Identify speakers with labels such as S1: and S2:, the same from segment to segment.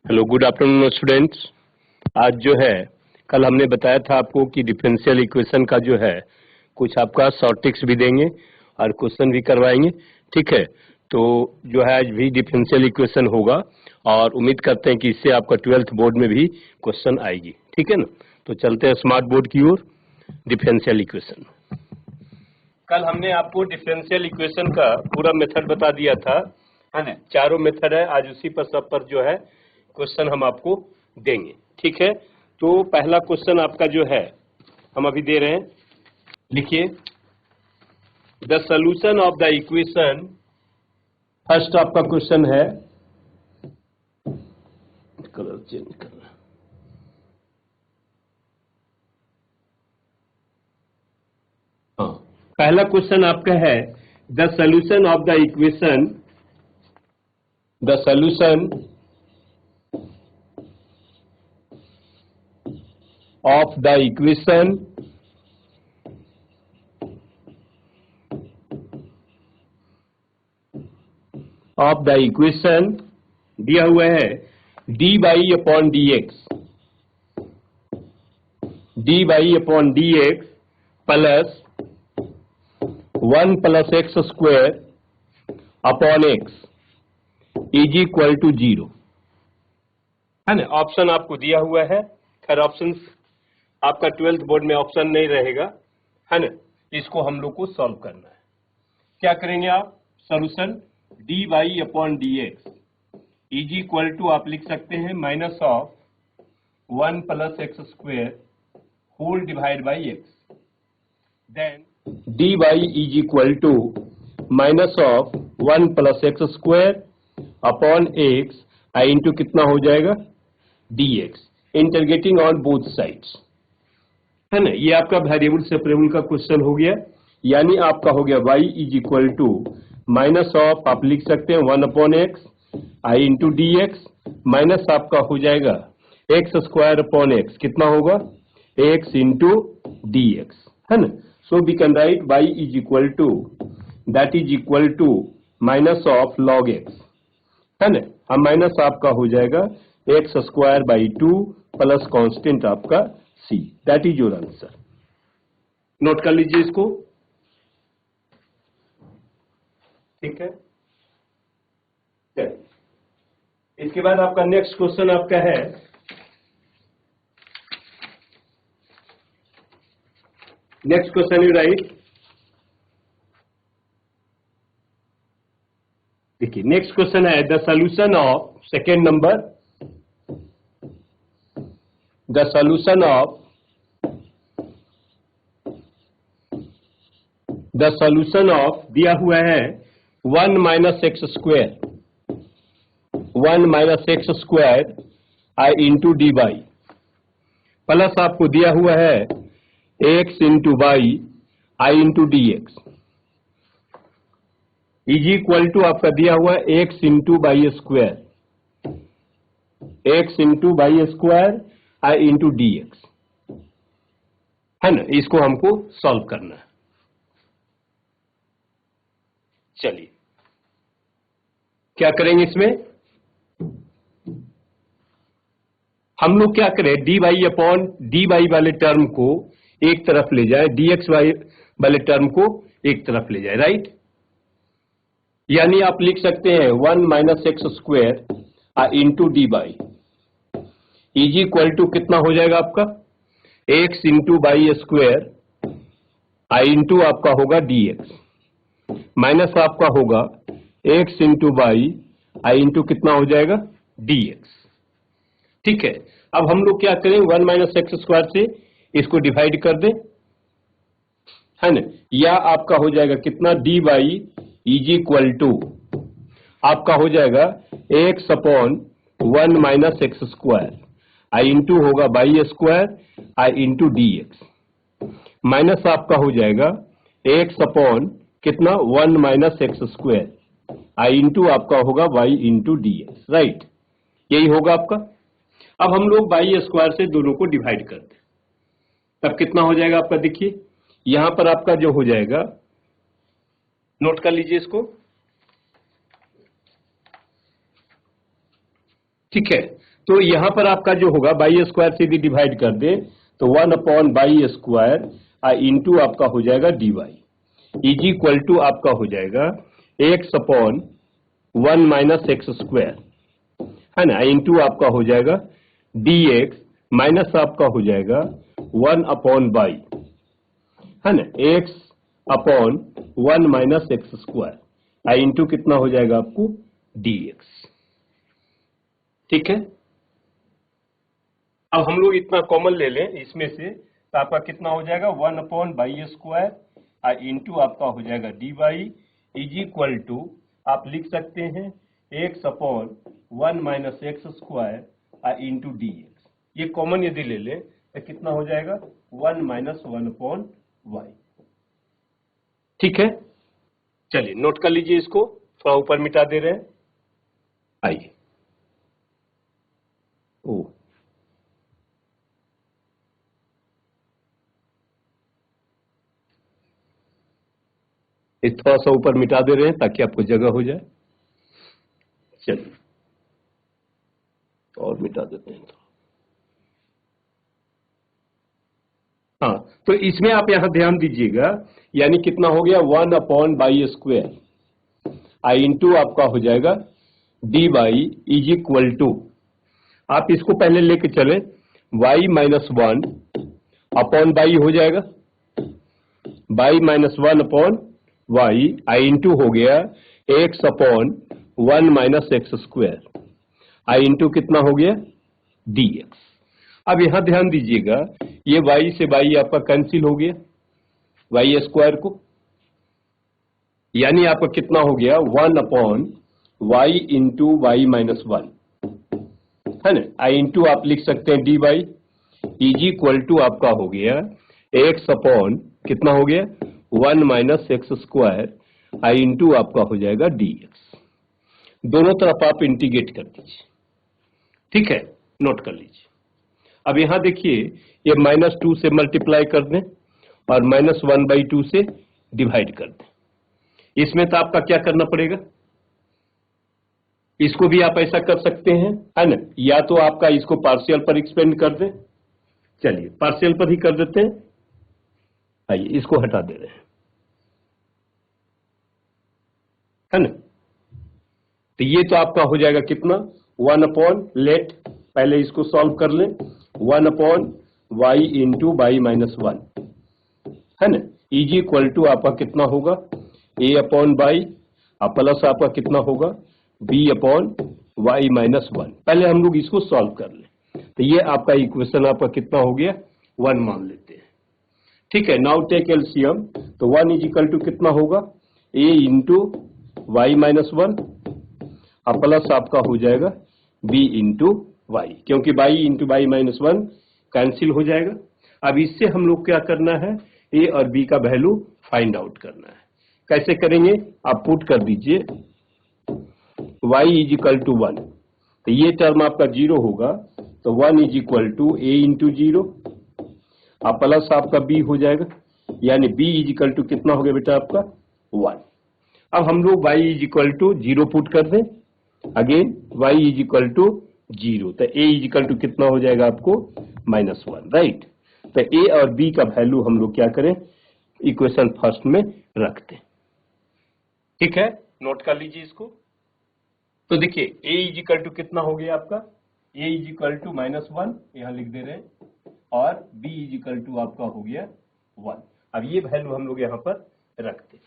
S1: Hello, good afternoon students. आज जो है, कल हमने बताया था आपको कि डिफरेंशियल इक्वेशन का जो है कुछ आपका शॉर्ट ट्रिक्स भी देंगे और क्वेश्चन भी करवाएंगे। ठीक है, तो जो है आज भी डिफरेंशियल इक्वेशन होगा और उम्मीद करते हैं कि इससे आपका 12th बोर्ड में भी क्वेश्चन आएगी। ठीक है ना, तो चलते हैं स्मार्ट बोर्ड की ओर। डिफरेंशियल इक्वेशन, कल हमने आपको डिफरेंशियल इक्वेशन का पूरा मेथड बता दिया था, है ना। चारों मेथड है, आज उसी पर सब पर जो है क्वेश्चन हम आपको देंगे। ठीक है, तो पहला क्वेश्चन आपका जो है हम अभी दे रहे हैं, लिखिए। The solution of the equation, first आपका क्वेश्चन है, कलर चेंज करना। हाँ, पहला क्वेश्चन आपका है the solution of the equation, the solution of the equation दिया हुआ है dy upon dx plus 1 plus x square upon x is equal to 0, है ना। ऑप्शन आपको दिया हुआ है। खैर ऑप्शन आपका 12th बोर्ड में ऑप्शन नहीं रहेगा, है ना। इसको हम लोग को सॉल्व करना है। क्या करेंगे आप? Solution dy upon dx is equal to आप लिख सकते हैं minus of 1 plus x square whole divide by x, then dy is equal to minus of 1 plus x square upon x I into कितना हो जाएगा dx, integrating on both sides, है ना। ये आपका वेरिएबल सेपरेबल का क्वेश्चन हो गया, यानी आपका हो गया y is equal to minus of आप लिख सकते हैं 1 upon x I into d x, minus आपका हो जाएगा एक्स स्क्वायर अपॉन एक्स, कितना होगा एक्स इंटू डी एक्स, है ना। So we can write y is equal to that is equal to minus of log x, है ना। अब माइनस आपका हो जाएगा x square by 2 plus constant आपका c, that is your answer. Note कर लीजिए इसको, ठीक है। इसके बाद आपका नेक्स्ट क्वेश्चन आपका है, नेक्स्ट क्वेश्चन यू राइट। देखिए नेक्स्ट क्वेश्चन है the solution of, second number, the solution of दिया हुआ है 1 minus x square I into d y, plus आपको दिया हुआ है x into y I into d x is equal to आपका दिया हुआ है x into y square I into d x, है ना। इसको हमको सॉल्व करना है। चलिए क्या करेंगे इसमें, हम लोग क्या करें, dy अपॉन dy वाले टर्म को एक तरफ ले जाए, dx वाले टर्म को एक तरफ ले जाए, राइट। यानी आप लिख सकते हैं 1 minus x square into d y is equal to कितना हो जाएगा आपका x into y square I into आपका होगा dx, माइनस आपका होगा x into y I into कितना हो जाएगा dx। ठीक है, अब हम लोग क्या करें, 1 माइनस एक्स स्क्वायर से इसको डिवाइड कर दें, है ना। या आपका हो जाएगा कितना dy इज इक्वल टू आपका हो जाएगा x upon 1 minus x square I into होगा y square I into d x, minus आपका हो जाएगा एक्स अपॉन कितना 1 minus x square I into आपका होगा y into d x, right. यही होगा आपका। अब हम लोग वाई स्क्वायर से दोनों को डिवाइड कर दें, तब कितना हो जाएगा आपका, देखिए यहां पर आपका जो हो जाएगा, नोट कर लीजिए इसको, ठीक है, तो यहां पर आपका जो होगा बाई स्क्वायर से यदि डिवाइड कर दे तो 1/बाई स्क्वायर इंटू आपका हो जाएगा dy इज इक्वल टू आपका हो जाएगा x/1 माइनस एक्स स्क्वायर, है ना, इंटू आपका हो जाएगा dx माइनस आपका हो जाएगा 1/बाई, है ना, x/1 minus x square into कितना हो जाएगा आपको dx। ठीक है, अब हम लोग इतना कॉमन ले लें इसमें से तो आपका कितना हो जाएगा 1/बाई स्क्वायर इंटू आपका हो जाएगा dy इज इक्वल टू आप लिख सकते हैं x/1 minus x square into dx। ये कॉमन यदि ले लें तो कितना हो जाएगा 1 माइनस 1/y। ठीक है, चलिए नोट कर लीजिए, इसको थोड़ा ऊपर मिटा दे रहे हैं। आइए, ओ ये थोड़ा सा ऊपर मिटा दे रहे हैं ताकि आपको जगह हो जाए। चलिए और मिटा देते हैं। हाँ, तो इसमें आप यहां ध्यान दीजिएगा, यानी कितना हो गया 1/बाई स्क्वायर इंटू आपका हो जाएगा dy इज इक्वल टू, आप इसको पहले लेके चले y माइनस 1 अपॉन बाई हो जाएगा, बाई माइनस 1/y इंटू हो गया x/1 minus x square into कितना हो गया dx। अब यहां ध्यान दीजिएगा, ये y से y आपका कैंसिल हो गया y स्क्वायर को, यानी आपका कितना हो गया 1/y इंटू वाई माइनस 1, है ना, इंटू आप लिख सकते हैं dy इज इक्वल टू आपका हो गया x/, कितना हो गया 1 माइनस एक्स स्क्वायर इंटू आपका हो जाएगा dx। दोनों तरफ आप इंटीग्रेट कर दीजिए। ठीक है, नोट कर लीजिए। अब यहां देखिए, ये -2 से मल्टीप्लाई कर दें और -1/2 से डिवाइड कर दें। इसमें तो आपका क्या करना पड़ेगा, इसको भी आप ऐसा कर सकते हैं, है ना, या तो आपका इसको पार्शियल पर एक्सपेंड कर दें। चलिए पार्शियल पर ही कर देते हैं। आइए इसको हटा दे रहे हैं, है ना, तो ये तो आपका हो जाएगा कितना 1/लेट, पहले इसको सॉल्व कर लें 1/y इंटू बाई माइनस 1, है ना, इज इक्वल टू आपका कितना होगा a/बाई प्लस आपका कितना होगा b/y माइनस 1। पहले हम लोग इसको सॉल्व कर लें, तो ये आपका इक्वेशन आपका कितना हो गया 1 मान लेते हैं। ठीक है, नाउ टेक एलसीएम, तो 1 इज इक्वल टू कितना होगा a into y minus 1 plus आपका हो जाएगा b इंटू वाई, क्योंकि y into y minus 1 cancel हो जाएगा। अब इससे हम लोग क्या करना है, a और b का वैल्यू फाइंड आउट करना है। कैसे करेंगे, आप पुट कर दीजिए y इज इक्वल टू 1, तो ये टर्म आपका 0 होगा, तो 1 is equal to a into 0 plus आपका b हो जाएगा, यानी b इज इक्वल टू कितना हो गया बेटा आपका 1। अब हम लोग y is equal to 0 put कर दें, again y is equal to 0, तो a इज इक्वल टू कितना हो जाएगा आपको -1, राइट। तो a और b का वैल्यू हम लोग क्या करें, इक्वेशन फर्स्ट में रखते हैं। ठीक है, नोट कर लीजिए इसको। तो देखिए a इज इक्वल टू कितना हो गया आपका, a इज इक्वल टू -1 यहां लिख दे रहे हैं, और b इज इक्वल टू आपका हो गया 1। अब ये वैल्यू हम लोग यहां पर रखते हैं।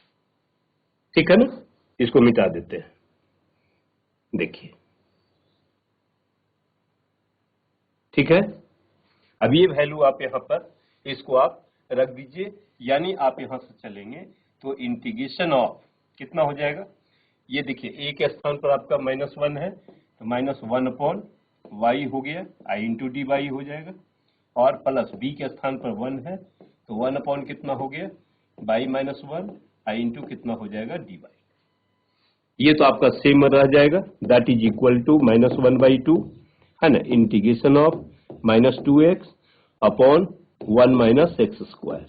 S1: ठीक है ना, इसको मिटा देते हैं। देखिए, ठीक है, अब ये वैल्यू आप यहां पर इसको आप रख दीजिए, यानी आप यहां से चलेंगे तो इंटीग्रेशन ऑफ कितना हो जाएगा, ये देखिए a के स्थान पर आपका -1 है, तो -1/y हो गया i इंटू डी वाई हो जाएगा, और प्लस b के स्थान पर 1 है, तो 1/ कितना हो गया y माइनस 1 i इंटू कितना हो जाएगा डी वाई। ये तो आपका सेम रह जाएगा, दैट इज इक्वल टू -1/2, है ना, integration of -2x upon 1 minus x square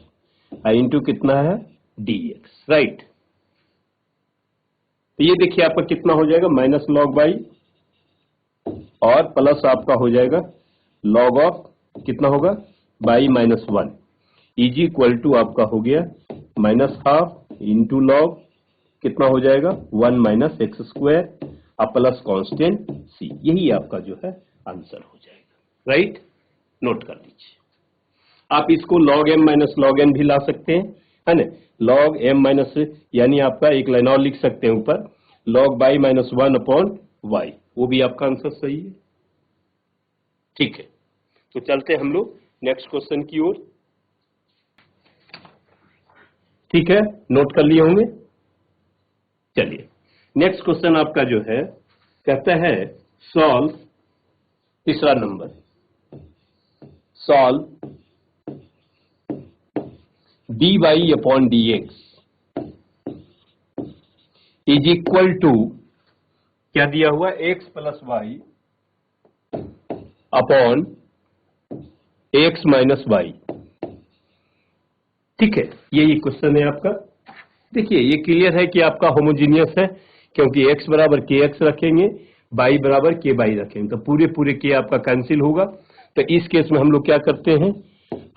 S1: I into कितना है dx, राइट। तो ये देखिए आपका कितना हो जाएगा -log y और प्लस आपका हो जाएगा लॉग ऑफ कितना होगा by minus 1 is equal to आपका हो गया माइनस हाफ इंटू लॉग कितना हो जाएगा 1 minus x square plus constant c. यही आपका जो है आंसर हो जाएगा। राइट, नोट कर लीजिए। आप इसको log m minus log n भी ला सकते हैं, है ना। लॉग एम माइनस यानी आपका एक लाइन और लिख सकते हैं ऊपर log by minus 1 upon y, वो भी आपका आंसर सही है। ठीक है, तो चलते हैं हम लोग नेक्स्ट क्वेश्चन की ओर। ठीक है, नोट कर लिए होंगे। चलिए नेक्स्ट क्वेश्चन आपका जो है कहता है सॉल्व, तीसरा नंबर, solve d y upon d x is equal to क्या दिया हुआ x plus y upon x minus y. ठीक है, यही क्वेश्चन है आपका। देखिए ये क्लियर है कि आपका होमोजीनियस है, क्योंकि x बराबर के एक्स रखेंगे, y बराबर के वाई रखेंगे, तो पूरे पूरे के आपका कैंसिल होगा। तो इस केस में हम लोग क्या करते हैं,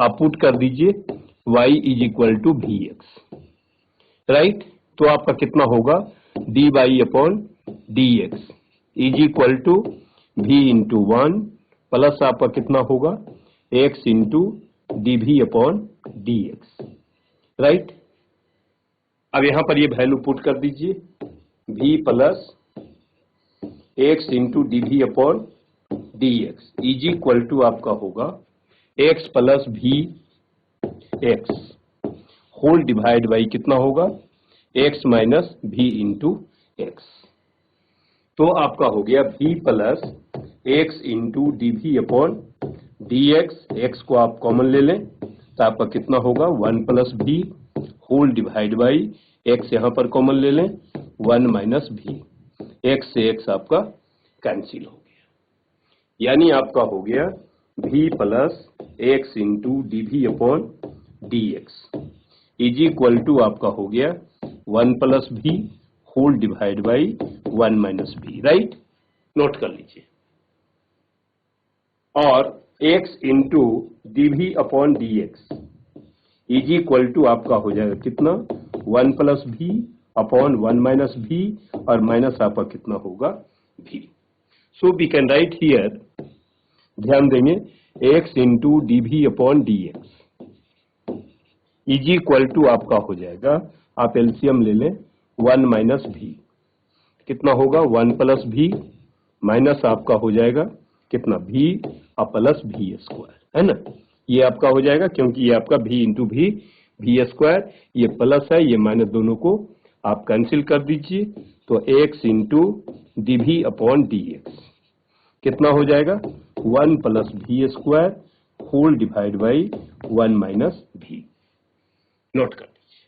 S1: आप पुट कर दीजिए y is equal to v x. Right, तो आपका कितना होगा d y upon d x is equal to v into 1 plus आपका कितना होगा x into d v upon d x. Right, अब यहां पर ये वैल्यू पुट कर दीजिए v plus x into d v upon d x is equal to आपका होगा x plus v x whole divide by कितना होगा x minus we into x. तो आपका हो गया v plus x into d v upon d x को आप कॉमन ले लें तो आपका कितना होगा 1 plus v whole divide by x यहां पर कॉमन ले लें 1 माइनस वी, एक्स से एक्स आपका कैंसिल हो गया, यानी आपका हो गया v plus x into d v upon d x is equal to आपका हो गया 1 plus v whole divide by 1 minus v. Right, note कर लीजिए। और x into d v upon d x is equal to आपका हो जाएगा कितना 1 plus v upon 1 minus v और माइनस आपका कितना होगा v। So we can write here, ध्यान देंगे x into d v upon d x is equal to आपका हो जाएगा, आप एलसीएम ले लें 1 माइनस वी, कितना होगा 1 प्लस वी माइनस आपका हो जाएगा कितना v और प्लस वी स्क्वायर, है ना। ये आपका हो जाएगा क्योंकि ये आपका v इंटू वी स्क्वायर, ये प्लस है ये माइनस, दोनों को आप कैंसिल कर दीजिए। तो x into d v upon d x कितना हो जाएगा 1 plus v square whole divide by 1 minus v. Note कर दीजिए।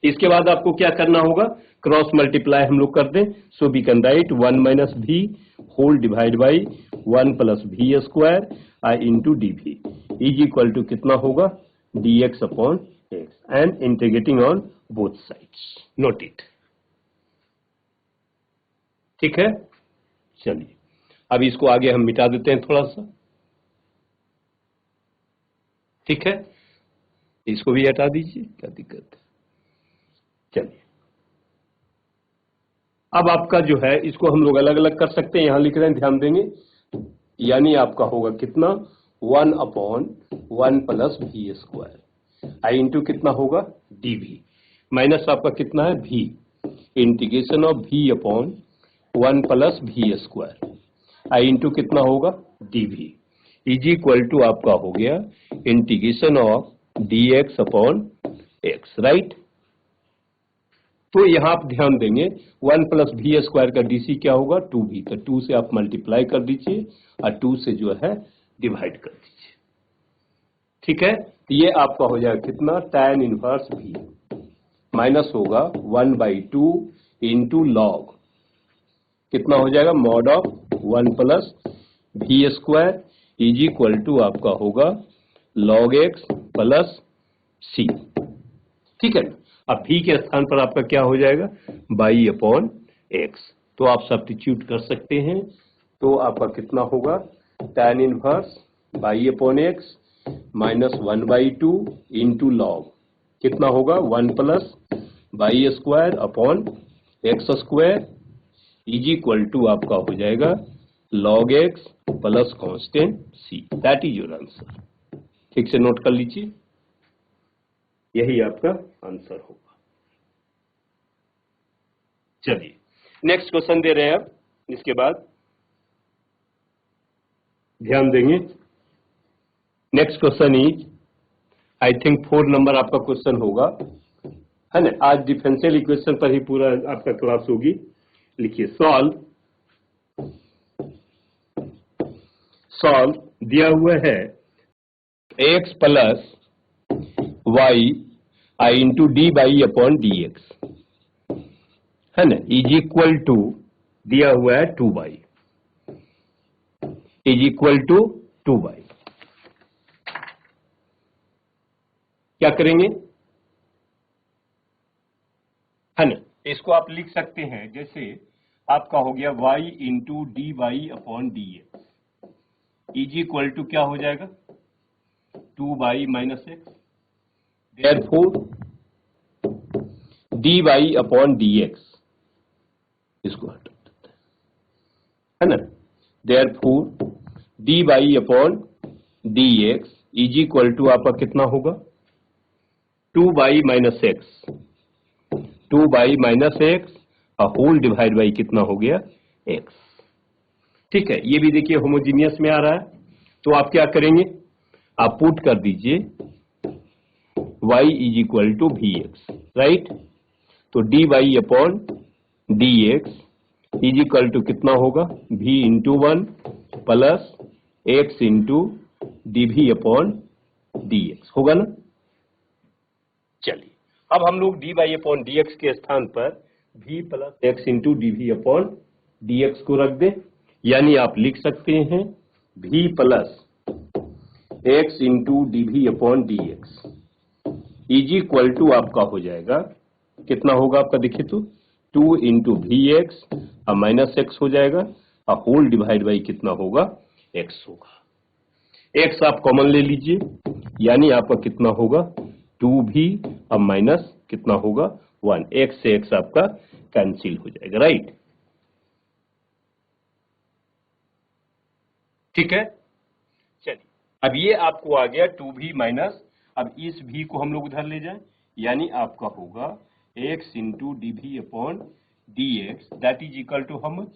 S1: इसके बाद आपको क्या करना होगा, क्रॉस मल्टीप्लाई हम लोग कर दें। So we can write 1 minus v whole divide by 1 plus v square I into d v is equal to कितना होगा d x upon x and integrating on both sides. Note it. ठीक है, चलिए अब इसको आगे हम मिटा देते हैं थोड़ा सा। ठीक है, इसको भी हटा दीजिए, क्या दिक्कत है। चलिए अब आपका जो है इसको हम लोग अलग अलग कर सकते हैं, यहां लिख रहे हैं ध्यान देंगे, यानी आपका होगा कितना 1 upon 1 plus v square I into कितना होगा डी वी माइनस आपका कितना है v integration of v upon 1 plus v square I into कितना होगा d v is equal to आपका हो गया integration of d x upon x. Right, तो यहां आप ध्यान देंगे 1 प्लस वी स्क्वायर का डीसी क्या होगा 2v, तो 2 से आप मल्टीप्लाई कर दीजिए और 2 से जो है डिवाइड कर दीजिए। ठीक है, तो ये आपका हो जाएगा कितना tan इनवर्स v माइनस होगा 1/2 इंटू लॉग कितना हो जाएगा mod of 1 plus v square is equal to आपका होगा लॉग एक्स प्लस सी। ठीक है, अब v के स्थान पर आपका क्या हो जाएगा बाई अपॉन एक्स, तो आप सब्स्टिट्यूट कर सकते हैं। तो आपका कितना होगा, tan inverse by upon x minus 1/2 into log, कितना होगा 1 plus by square upon x square is equal to आपका हो जाएगा log x plus constant c। That is your answer. ठीक से नोट कर लीजिए, यही आपका आंसर होगा। चलिए नेक्स्ट क्वेश्चन दे रहे हैं अब, इसके बाद ध्यान देंगे। Next question is I think 4 number आपका क्वेश्चन होगा, है ना। आज डिफरेंशियल इक्वेशन पर ही पूरा आपका क्लास होगी। लिखिए सॉल्व दिया हुआ है x plus y I into d by upon d x, है ना, इज इक्वल टू दिया हुआ है 2y, is equal to 2y। क्या करेंगे, है ना, इसको आप लिख सकते हैं जैसे आपका हो गया y into d y upon d x is equal to क्या हो जाएगा 2y minus x. Therefore dy upon dx, इसको हटा देते हैं, है ना। Therefore dy upon dx is equal to आपका कितना होगा 2y minus x, 2y minus x whole divide by कितना हो गया x। ठीक है, ये भी देखिए होमोजीनियस में आ रहा है। तो आप क्या करेंगे, आप पुट कर दीजिए y is equal to v x, right. तो dy upon d x is equal to कितना होगा v into 1 plus x into d v upon d x होगा ना। चलिए अब हम लोग dy अपॉन डी एक्स के स्थान पर v plus x into d v upon d x को रख दें, यानी आप लिख सकते हैं v plus x into d v upon d x is equal to आपका हो जाएगा कितना होगा आपका, देखिए तो 2 into v x minus x हो जाएगा होल डिवाइड बाई कितना होगा एक्स होगा। एक्स आप कॉमन ले लीजिए, यानी आपका कितना होगा 2v अब माइनस कितना होगा 1, एक्स से एक्स आपका कैंसिल हो जाएगा, राइट। ठीक है, चलिए अब ये आपको आ गया 2v माइनस, अब इस v को हम लोग उधर ले जाएं, यानी आपका होगा x into d v upon d x that is equal to how much,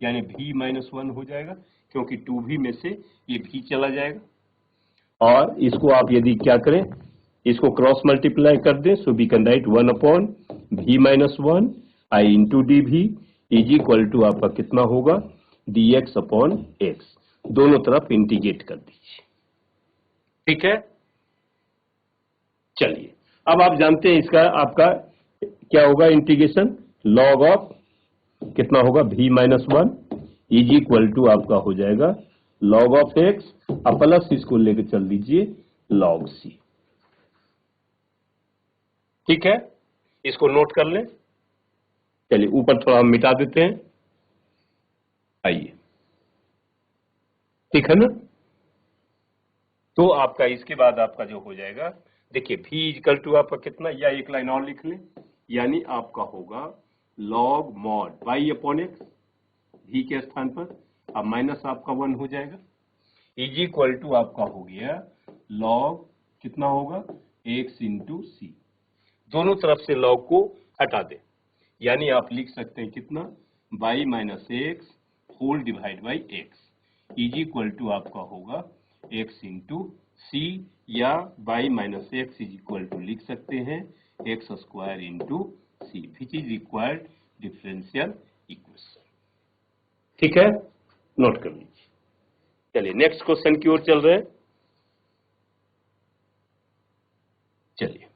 S1: यानी v माइनस 1 हो जाएगा, क्योंकि 2v में से ये v चला जाएगा। और इसको आप यदि क्या करें, इसको क्रॉस मल्टीप्लाई कर दें, so we can write 1 upon v minus 1 I into d v is equal to आपका कितना होगा डी एक्स अपॉन एक्स, दोनों तरफ इंटीग्रेट कर दीजिए। ठीक है, चलिए अब आप जानते हैं इसका आपका क्या होगा इंटीग्रेशन, लॉग ऑफ कितना होगा v minus 1 is equal to आपका हो जाएगा लॉग ऑफ एक्स, अब प्लस इसको लेकर चल दीजिए लॉग c। ठीक है, इसको नोट कर लें। चलिए ऊपर थोड़ा हम मिटा देते हैं, आइए, ठीक है ना। तो आपका इसके बाद आपका जो हो जाएगा, देखिए v इक्वल टू आपका कितना, या एक लाइन और लिख लें, यानी आपका होगा log mod y upon x, v के स्थान पर अब माइनस आपका 1 हो जाएगा, इज इक्वल टू आपका हो गया लॉग कितना होगा x इंटू सी, दोनों तरफ से लॉग को हटा दें, यानी आप लिख सकते हैं कितना y minus x whole divide by x is equal to आपका होगा x इंटू सी, या y minus x is equal to लिख सकते हैं x square into c, which is required differential equation. ठीक है, नोट कर लीजिए। चलिए नेक्स्ट क्वेश्चन की ओर चल रहे हैं। चलिए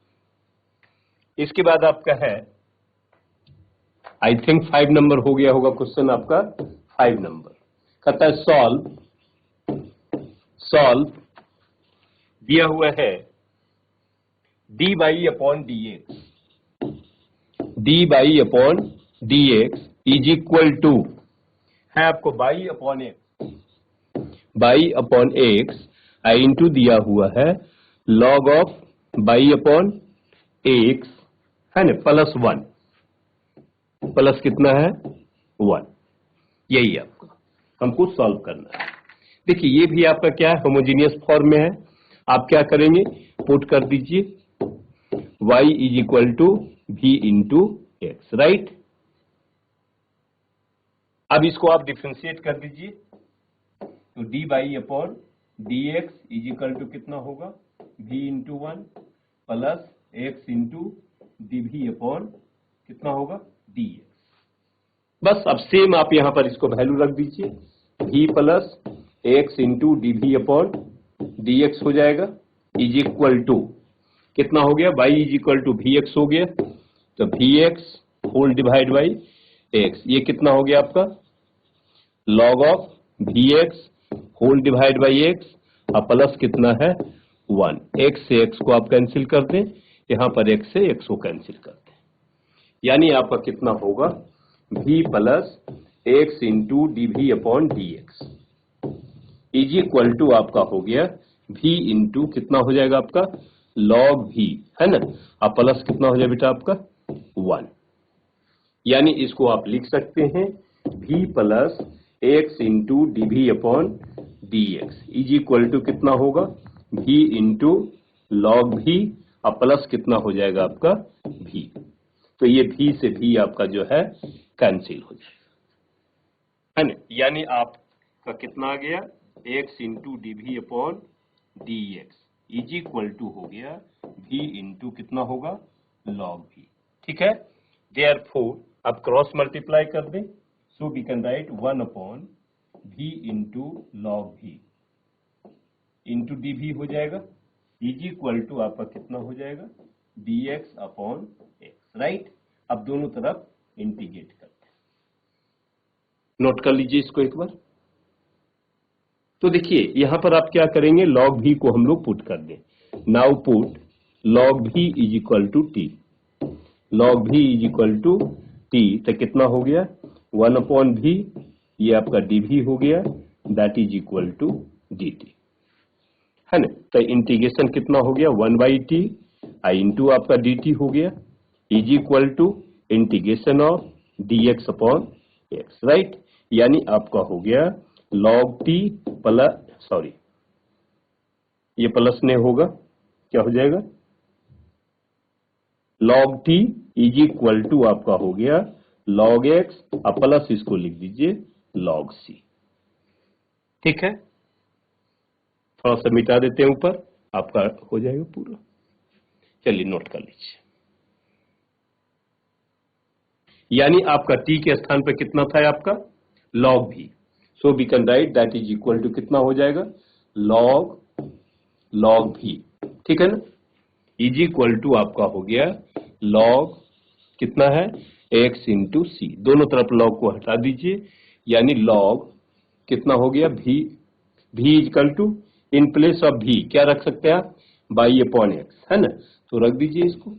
S1: इसके बाद आपका है आई थिंक 5 नंबर हो गया होगा क्वेश्चन आपका, 5 नंबर कहता है सॉल्व दिया हुआ है dy upon d x, dy upon d x is equal to है आपको y upon x, y upon x into दिया हुआ है log of y upon x, है ना, प्लस 1, प्लस कितना है 1। यही आपको हमको सॉल्व करना है। देखिए ये भी आपका क्या है, होमोजीनियस फॉर्म में है। आप क्या करेंगे, पुट कर दीजिए y is equal to v into x, right. अब इसको आप डिफरेंशिएट कर दीजिए, तो dy y upon d x is equal to कितना होगा, v into 1 plus x into d v upon कितना होगा dx। बस अब सेम आप यहां पर इसको वैल्यू रख दीजिए, v plus x into d v upon d x हो जाएगा, इज इक्वल टू कितना हो गया, y is equal to v x हो गया, तो v x whole divide by x, ये कितना हो गया आपका log of v x whole divide by x, और प्लस कितना है 1, एक्स से एक्स को आप कैंसिल कर दें, यहां पर एक्स से एक्स को कैंसिल कर दें, यानी आपका कितना होगा v plus x into d v upon d x is equal to आपका हो गया v इंटू कितना हो जाएगा आपका log v, है ना, अब प्लस कितना हो जाए बेटा आपका 1, यानी इसको आप लिख सकते हैं v plus x into d v upon d x is equal to कितना होगा v इंटू लॉग v, अब प्लस कितना हो जाएगा आपका v, तो ये v से v आपका जो है कैंसिल हो जाएगा, है ना, यानी आपका कितना आ गया x into d v upon d x is equal to हो गया v इंटू कितना होगा log v, ठीक है। देयरफॉर अब क्रॉस मल्टीप्लाई कर दें, so we can write 1 upon v into log v into d v हो जाएगा, इज इक्वल टू आपका कितना हो जाएगा dx अपॉन एक्स, राइट। अब दोनों तरफ इंटीग्रेट करते हैं, नोट कर लीजिए इसको एक बार। तो देखिए यहां पर आप क्या करेंगे, log v को हम लोग पुट कर दें, now put log v is equal to t, log v is equal to t, तो कितना हो गया 1 अपॉन v, ये आपका dv हो गया, that is equal to dt, है ना, तो इंटीग्रेशन कितना हो गया 1 बाई टी आई इंटू आपका dt हो गया, is equal to integration of dx upon x, right, यानी आपका हो गया log t प्लस, सॉरी ये प्लस में होगा, क्या हो जाएगा log t is equal to आपका हो गया log x, अब प्लस इसको लिख दीजिए log c, ठीक है। थोड़ा सा मिटा देते हैं ऊपर, आपका हो जाएगा पूरा, चलिए नोट कर लीजिए, यानी आपका t के स्थान पर कितना था आपका log v, so we can write that is equal to कितना हो जाएगा log v, ठीक है ना, इज इक्वल टू आपका हो गया log कितना है x इंटू सी, दोनों तरफ log को हटा दीजिए, यानी log कितना हो गया v is equal to in place of v क्या रख सकते हैं आप बाई अपॉन एक्स, है ना, तो रख दीजिए इसको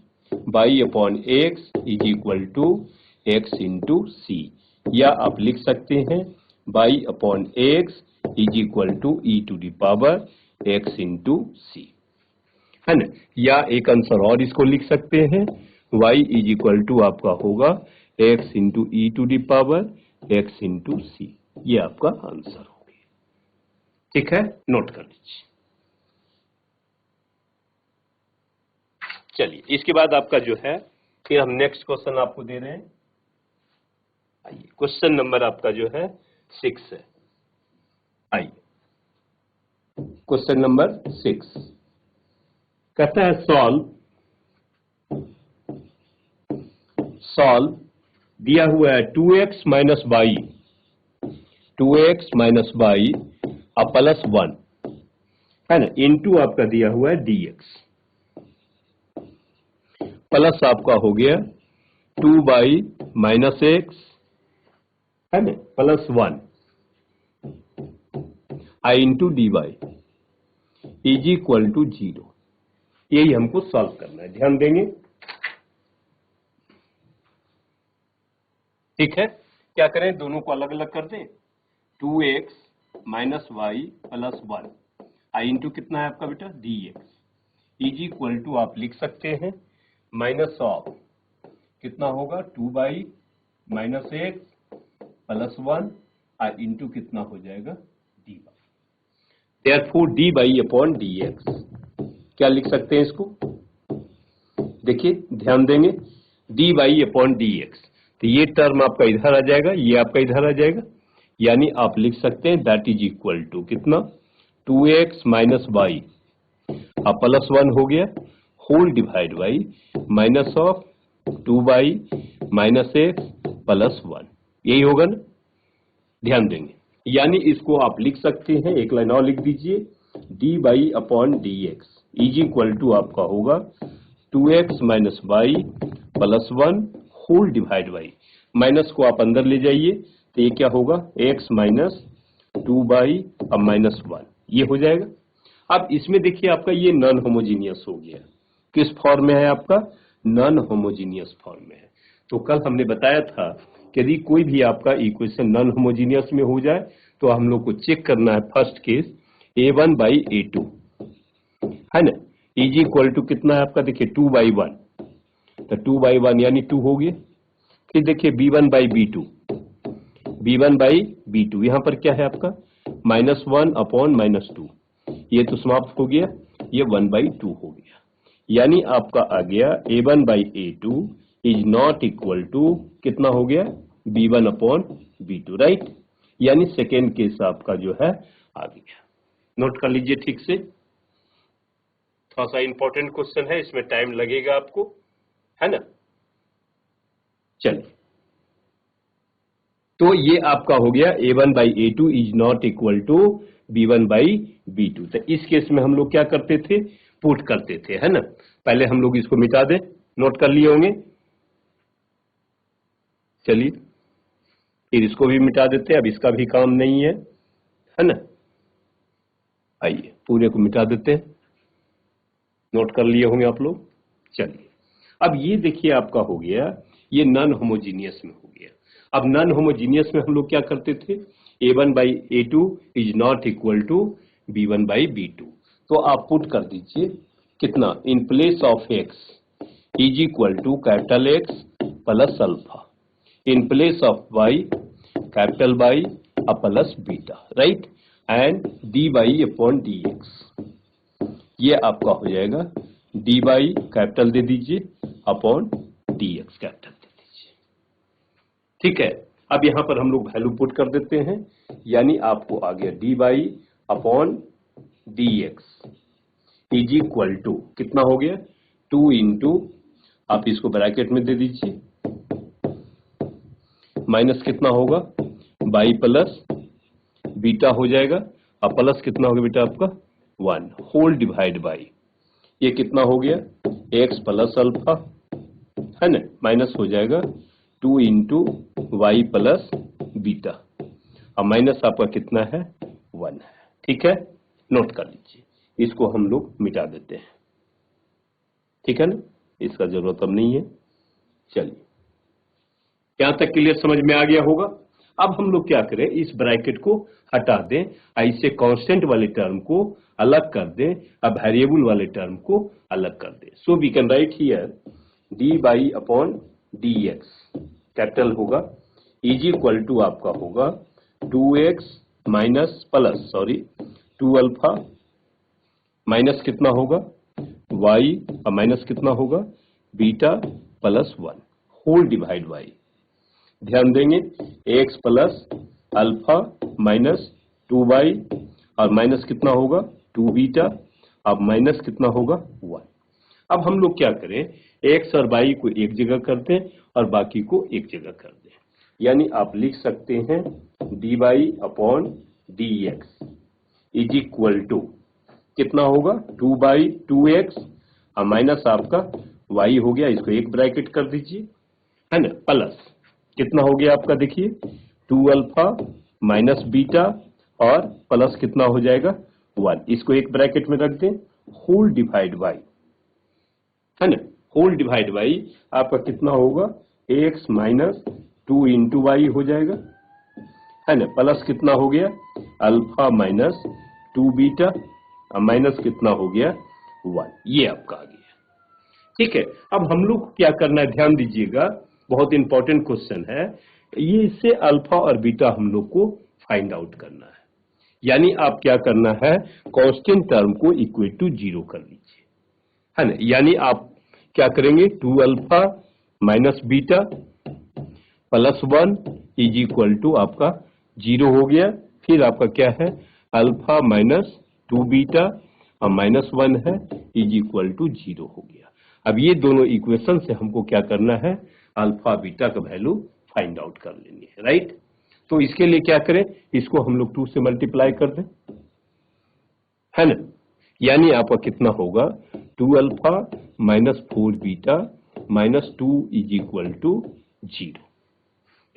S1: by upon x is equal to x into c, या आप लिख सकते हैं by upon x is equal to e to the power x into c, है ना, या एक आंसर और इसको लिख सकते हैं y इज इक्वल टू आपका होगा x into e to the power x into सी, ये आपका आंसर हो गया, ठीक है, नोट कर लीजिए। चलिए इसके बाद आपका जो है फिर हम नेक्स्ट क्वेश्चन आपको दे रहे हैं, आइए क्वेश्चन नंबर आपका जो है 6 है, आइए क्वेश्चन नंबर 6 कहता है सॉल्व दिया हुआ है 2x minus by, 2x minus by अब प्लस 1, है ना, इनटू आपका दिया हुआ है dx, प्लस आपका हो गया 2 बाई माइनस एक्स, है ना, plus 1 I into d y is equal to 0, यही हमको सॉल्व करना है, ध्यान देंगे, ठीक है। क्या करें, दोनों को अलग अलग कर दें, 2x minus y plus 1 I into कितना है आपका बेटा dx इज इक्वल टू आप लिख सकते हैं माइनस ऑफ कितना होगा 2 बाई माइनस एक्स प्लस 1 और इंटू कितना हो जाएगा dy। Therefore dy upon dx क्या लिख सकते हैं इसको, देखिए ध्यान देंगे, dy अपॉन dx, तो ये टर्म आपका इधर आ जाएगा, ये आपका इधर आ जाएगा, यानी आप लिख सकते हैं दैट इज इक्वल टू कितना 2x माइनस वाई अब प्लस 1 हो गया whole divide by minus of 2 by minus x plus 1, यही होगा ना, ध्यान देंगे, यानी इसको आप लिख सकते हैं, एक लाइन और लिख दीजिए, d by upon d x is equal to आपका होगा 2x minus y plus 1 whole divide by minus को आप अंदर ले जाइए तो ये क्या होगा x माइनस 2 बाई अब माइनस 1, ये हो जाएगा। अब इसमें देखिए आपका ये नॉन होमोजीनियस हो गया, किस फॉर्म में है आपका, नॉन होमोजीनियस फॉर्म में है। तो कल हमने बताया था कि यदि कोई भी आपका इक्वेशन नॉन होमोजीनियस में हो जाए तो हम लोग को चेक करना है, first case a1 by a2 है ना, इज इक्वल टू कितना है आपका, देखिए 2 बाई 1, तो 2 बाई 1 यानी 2 हो गया। फिर देखिए b1 by b2, b1 by b2 यहां पर क्या है आपका माइनस 1 अपॉन माइनस 2, ये तो समाप्त हो गया, ये 1 बाई 2 हो गया, यानी आपका आ गया a1 by a2 is not equal to कितना हो गया b1 अपॉन b2, राइट, यानी सेकेंड केस आपका जो है आ गया। नोट कर लीजिए ठीक से, थोड़ा सा इंपॉर्टेंट क्वेश्चन है, इसमें टाइम लगेगा आपको, है ना। चलिए, तो ये आपका हो गया a1 by a2 is not equal to b1 by b2। तो इस केस में हम लोग क्या करते थे, पुट करते थे, है ना। पहले हम लोग इसको मिटा दें, नोट कर लिए होंगे, चलिए फिर इसको भी मिटा देते हैं, अब इसका भी काम नहीं है ना। आइए पूरे को मिटा देते हैं, नोट कर लिए होंगे आप लोग। चलिए अब ये देखिए आपका हो गया, ये नॉन होमोजीनियस में हो गया। अब नॉन होमोजीनियस में हम लोग क्या करते थे, a1 by a2 is not equal to b1 by b2, तो आप पुट कर दीजिए कितना, in place of x is equal to capital X plus alpha, in place of y capital Y plus beta, right, and dy upon dx, ये आपका हो जाएगा dy capital दे दीजिए अपॉन dx कैपिटल दे दीजिए, ठीक है। अब यहां पर हम लोग वैल्यू पुट कर देते हैं, यानी आपको आ गया dy upon dx is equal to कितना हो गया 2 इंटू, आप इसको ब्रैकेट में दे दीजिए, माइनस कितना होगा बाई प्लस बीटा हो जाएगा, अब प्लस कितना होगा बेटा आपका 1 होल डिवाइड बाई, ये कितना हो गया x प्लस अल्फा, है ना, माइनस हो जाएगा 2 इंटू वाई प्लस बीटा, अब माइनस आपका कितना है 1 है, ठीक है। नोट कर लीजिए, इसको हम लोग मिटा देते हैं, ठीक है ना, इसका जरूरत अब नहीं है। चलिए यहां तक क्लियर समझ में आ गया होगा। अब हम लोग क्या करें, इस ब्रैकेट को हटा दें, ऐसे कांस्टेंट वाले टर्म को अलग कर दें, अब वेरिएबल वाले टर्म को अलग कर दें। So we can write here d by upon d x capital होगा इज इक्वल टू आपका होगा 2x minus plus sorry 2 alpha minus कितना होगा y और माइनस कितना होगा beta plus 1 whole divide y, ध्यान देंगे x plus alpha minus 2y और माइनस कितना होगा 2 बीटा, अब माइनस कितना होगा 1। अब हम लोग क्या करें, x और y को एक जगह कर दें और बाकी को एक जगह कर दें, यानी आप लिख सकते हैं dy upon d x is equal to कितना होगा 2 बाई 2x और माइनस आपका y हो गया, इसको एक ब्रैकेट कर दीजिए, है ना, प्लस कितना हो गया आपका देखिए 2 अल्फा माइनस बीटा और प्लस कितना हो जाएगा 1, इसको एक ब्रैकेट में रख दें, होल डिवाइड y, है ना, होल डिवाइड y आपका कितना होगा x माइनस 2 इंटू वाई हो जाएगा, है ना, प्लस कितना हो गया अल्फा माइनस 2 बीटा और माइनस कितना हो गया 1, ये आपका आ गया। ठीक है, अब हम लोग क्या करना है, ध्यान दीजिएगा, बहुत इंपॉर्टेंट क्वेश्चन है ये। इससे अल्फा और बीटा हम लोग को फाइंड आउट करना है, यानी आप क्या करना है, कांस्टेंट टर्म को इक्वल टू 0 कर लीजिए, है ना। यानी आप क्या करेंगे, 2 alpha minus beta plus 1 is equal to आपका 0 हो गया। फिर आपका क्या है, अल्फा माइनस 2 बीटा और माइनस 1 है इज इक्वल टू 0 हो गया। अब ये दोनों इक्वेशन से हमको क्या करना है, अल्फा बीटा का वैल्यू फाइंड आउट कर लेनी है, राइट। तो इसके लिए क्या करें, इसको हम लोग 2 से मल्टीप्लाई कर दें, है ना। यानी आपका कितना होगा, 2 alpha minus 4 beta minus 2 is equal to 0।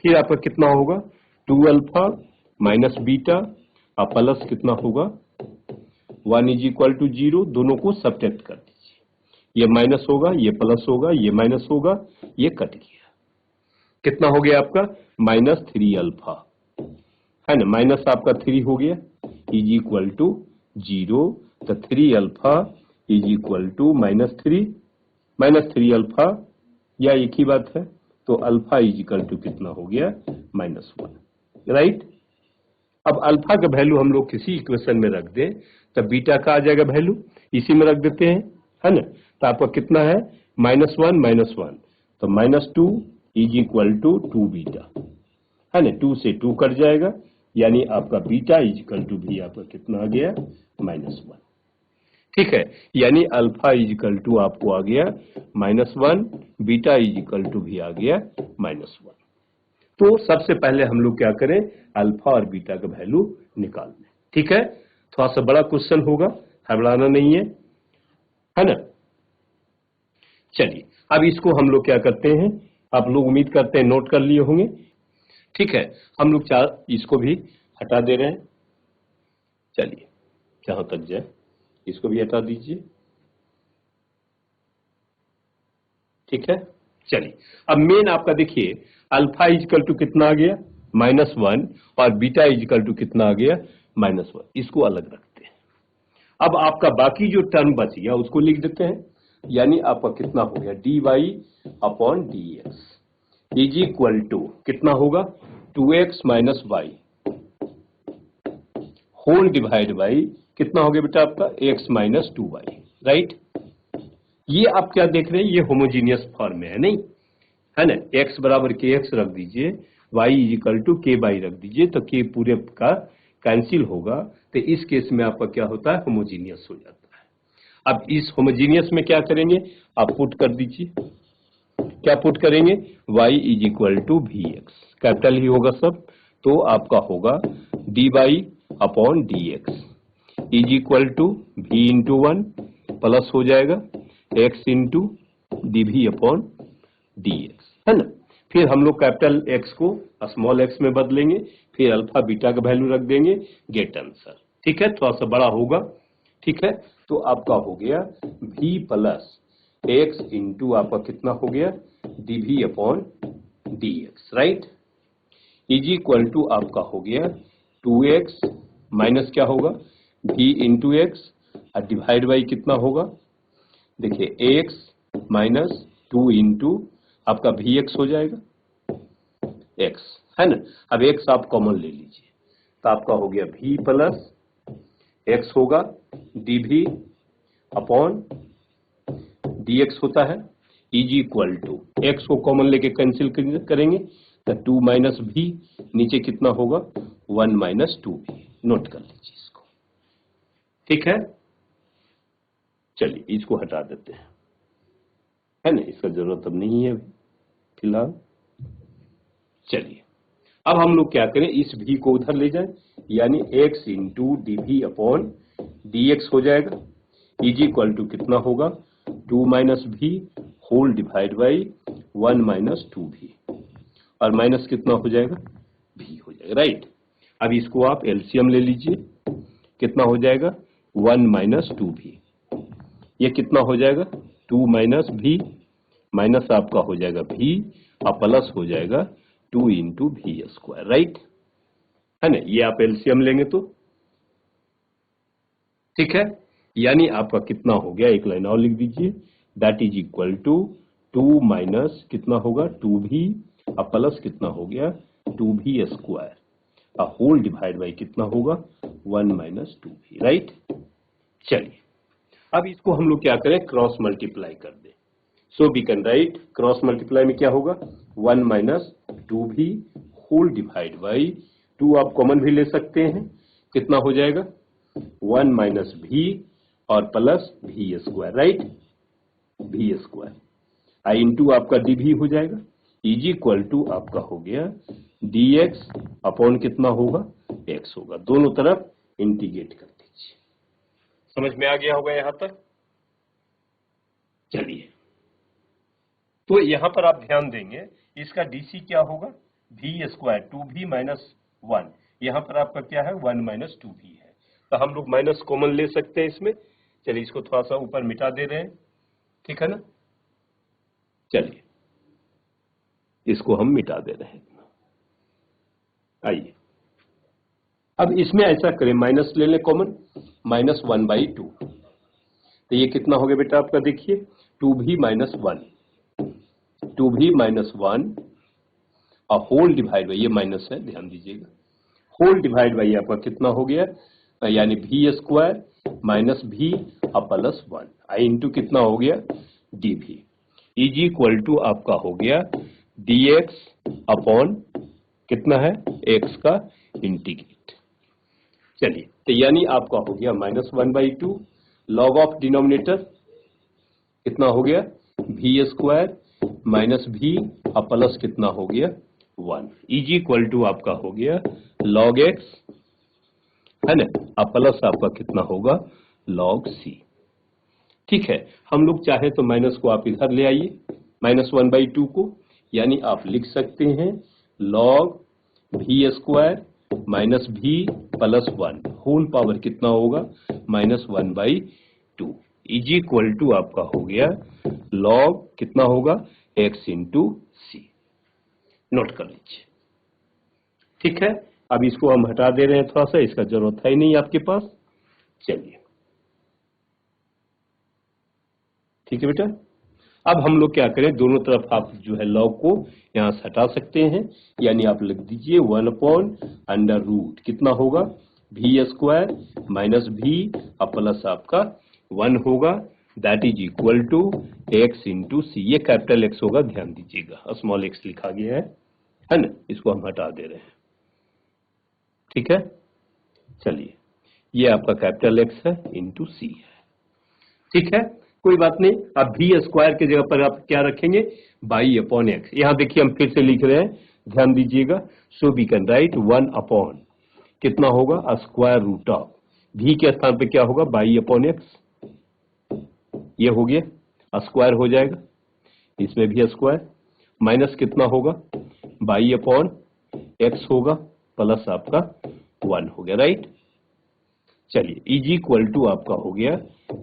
S1: फिर आपका कितना होगा, 2 अल्फा माइनस बीटा और प्लस कितना होगा 1 इज इक्वल टू 0। दोनों को सब्ट्रैक्ट कर दीजिए, ये माइनस होगा, ये प्लस होगा, ये माइनस होगा, ये कट गया। कितना हो गया आपका, माइनस 3 अल्फा, है ना, माइनस आपका 3 हो गया इज इक्वल टू 0। तो 3 alpha is equal to minus 3 alpha, या एक ही बात है। तो अल्फा इज इक्वल टू कितना हो गया -1, राइट। अब अल्फा का वैल्यू हम लोग किसी इक्वेशन में रख दें तब बीटा का आ जाएगा वैल्यू, इसी में रख देते हैं, है ना। तो आपका कितना है, -1, तो -2 इज इक्वल टू 2 बीटा, है ना, 2 से 2 कट जाएगा, यानी आपका बीटा इज इक्वल टू भी आपका कितना आ गया -1। ठीक है, यानी अल्फा इज इक्वल टू आपको आ गया -1, बीटा इज इक्वल टू भी आ गया -1। तो सबसे पहले हम लोग क्या करें, अल्फा और बीटा का वैल्यू निकाल लें। ठीक है, थोड़ा सा बड़ा क्वेश्चन होगा, घबराना नहीं है ना। चलिए अब इसको हम लोग क्या करते हैं, आप लोग उम्मीद करते हैं नोट कर लिए होंगे। ठीक है, हम लोग इसको भी हटा दे रहे हैं। चलिए जहां तक जाए इसको भी हटा दीजिए। ठीक है, चलिए अब मेन आपका देखिए, अल्फा इजकल टू कितना आ गया -1 और बीटा इजकल टू कितना आ गया -1। इसको अलग रखते हैं। अब आपका बाकी जो टर्म बच गया उसको लिख देते हैं, यानी आपका कितना हो गया dy/dx इज इक्वल टू कितना होगा 2x - y whole divide by कितना हो गया बेटा आपका x - 2y, राइट। ये आप क्या देख रहे हैं, ये होमोजीनियस फॉर्म में है, नहीं है ना। x बराबर kx रख दीजिए, y is equal to ky रख दीजिए, तो k पूरे का कैंसिल होगा, तो इस केस में आपका क्या होता है, होमोजीनियस हो जाता है। अब इस होमोजीनियस में क्या करेंगे, आप पुट कर दीजिए, क्या पुट करेंगे, y is equal to vx, capital ही होगा सब, तो आपका होगा dy/dx is equal to v into 1 plus हो जाएगा x इंटू dv/dx, है ना। फिर हम लोग कैपिटल x को स्मॉल x में बदलेंगे, फिर अल्फा बीटा का वैल्यू रख देंगे, गेट आंसर। ठीक है, थोड़ा सा बड़ा होगा। ठीक है, तो आपका हो गया v प्लस x इंटू आपका कितना हो गया dv/dx, right, is equal to आपका हो गया 2x माइनस क्या होगा v इंटू एक्स और डिवाइड बाई कितना होगा, देखिए x माइनस 2 इंटू आपका vx हो जाएगा x, है ना। अब x आप कॉमन ले लीजिए, तो आपका हो गया v प्लस x होगा dv/dx होता है, इज इक्वल टू x को कॉमन लेके कैंसिल करेंगे तो 2 माइनस v, नीचे कितना होगा 1 माइनस 2v, नोट कर लीजिए इसको। ठीक है, चलिए इसको हटा देते हैं, है ना, इसका जरूरत अब नहीं है फिलहाल। चलिए अब हम लोग क्या करें, इस v को उधर ले जाएं, यानी x इंटू dv/dx हो जाएगा, इज इक्वल टू कितना होगा 2 minus v whole divide by 1 minus 2v, और माइनस कितना हो जाएगा v हो जाएगा, राइट। अब इसको आप एलसीएम ले लीजिए, कितना हो जाएगा 1 माइनस 2v, ये कितना हो जाएगा 2 माइनस v, माइनस आपका हो जाएगा v और प्लस हो जाएगा 2 इंटू भी स्क्वायर, राइट, है ना। ये आप एलसीएम लेंगे तो ठीक है, यानी आपका कितना हो गया, एक लाइन और लिख दीजिए, that is equal to 2 minus कितना होगा 2v और प्लस कितना हो गया 2v square whole divide by कितना होगा 1 माइनस 2v, राइट। चलिए अब इसको हम लोग क्या करें, क्रॉस मल्टीप्लाई कर दें। So we can write cross multiply में क्या होगा 1 minus 2v whole divide by 2 आप कॉमन भी ले सकते हैं, कितना हो जाएगा 1 माइनस v और plus v square, right, v square I into आपका dv हो जाएगा, इज इक्वल टू आपका हो गया dx अपॉन कितना होगा x होगा, दोनों तरफ इंटीग्रेट कर दीजिए। समझ में आ गया होगा यहां तक। चलिए तो यहां पर आप ध्यान देंगे, इसका डीसी क्या होगा v स्क्वायर 2v माइनस 1, यहां पर आपका क्या है 1 माइनस 2v है, तो हम लोग माइनस कॉमन ले सकते हैं इसमें। चलिए इसको थोड़ा सा ऊपर मिटा दे रहे हैं, ठीक है ना। चलिए इसको हम मिटा दे रहे हैं, आइए अब इसमें ऐसा करें, माइनस ले लें कॉमन, माइनस 1/2, तो ये कितना हो गया बेटा आपका, देखिए 2v माइनस 1, 2v माइनस 1 और होल डिवाइड बाई, ये माइनस है ध्यान दीजिएगा, होल डिवाइड बाई आपका कितना हो गया, यानी v स्क्वायर माइनस v और प्लस 1 आई इंटू कितना हो गया dv इज इक्वल टू आपका हो गया dx अपॉन कितना है x का इंटीग्रेट। चलिए तो यानी आपका हो गया माइनस 1/2 लॉग ऑफ डिनोमिनेटर कितना हो गया v स्क्वायर माइनस v और प्लस कितना हो गया 1 इज इक्वल टू आपका हो गया log x, है ना, और प्लस आपका कितना होगा log c। ठीक है, हम लोग चाहे तो माइनस को आप इधर ले आइए, माइनस 1/2 को, यानी आप लिख सकते हैं log v square minus v plus 1 whole power कितना होगा माइनस 1/2 इज इक्वल टू आपका हो गया log कितना होगा x इंटू सी। नोट कर लीजिए, ठीक है। अब इसको हम हटा दे रहे हैं, थोड़ा सा इसका जरूरत है ही नहीं आपके पास। चलिए ठीक है बेटा, अब हम लोग क्या करें, दोनों तरफ आप जो है लॉग को यहां से हटा सकते हैं, यानी आप लिख दीजिए 1/√, कितना होगा v स्क्वायर माइनस v और प्लस आपका 1 होगा, that is equal to x into सी। ये कैपिटल x होगा, ध्यान दीजिएगा, स्मॉल x लिखा गया है ना, इसको हम हटा दे रहे हैं, ठीक है। चलिए ये आपका कैपिटल x है इंटू सी है, ठीक है, कोई बात नहीं। अब v स्क्वायर की जगह पर आप क्या रखेंगे बाई अपॉन एक्स, यहां देखिए हम फिर से लिख रहे हैं, ध्यान दीजिएगा। So we can write 1 upon कितना होगा स्क्वायर रूट ऑफ v के स्थान पे क्या होगा बाई अपॉन एक्स, ये हो गया स्क्वायर हो जाएगा, इसमें भी स्क्वायर माइनस कितना होगा बाई अपॉन एक्स होगा प्लस आपका 1 हो गया, राइट। चलिए इज इक्वल टू आपका हो गया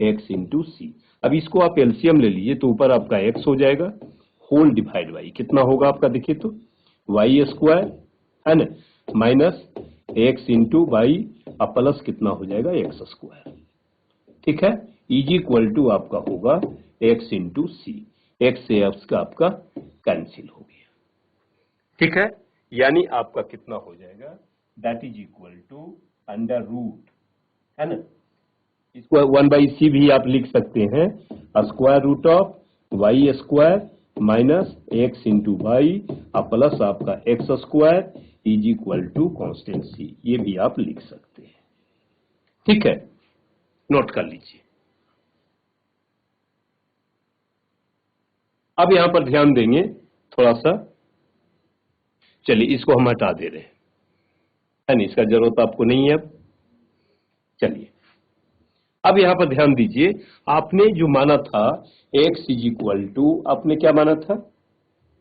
S1: x इंटू सी। अब इसको आप एलसीएम ले लीजिए, तो ऊपर आपका x हो जाएगा होल डिवाइड बाई कितना होगा आपका, देखिए तो y स्क्वायर, है ना, माइनस x इंटू बाई और प्लस कितना हो जाएगा x स्क्वायर, ठीक है, इज इक्वल टू आपका होगा x इंटू सी। x से x का आपका कैंसिल हो गया, ठीक है, यानी आपका कितना हो जाएगा दैट इज इक्वल टू √, है ना, इसको 1/c भी आप लिख सकते हैं, square root of y square minus x into y और प्लस आपका x square is equal to constant c, ये भी आप लिख सकते हैं, ठीक है। नोट कर लीजिए। अब यहां पर ध्यान देंगे थोड़ा सा, चलिए इसको हम हटा दे रहे हैं, है नहीं, इसका जरूरत आपको नहीं है अब। चलिए अब यहां पर ध्यान दीजिए, आपने जो माना था x इज इक्वल टू, आपने क्या माना था,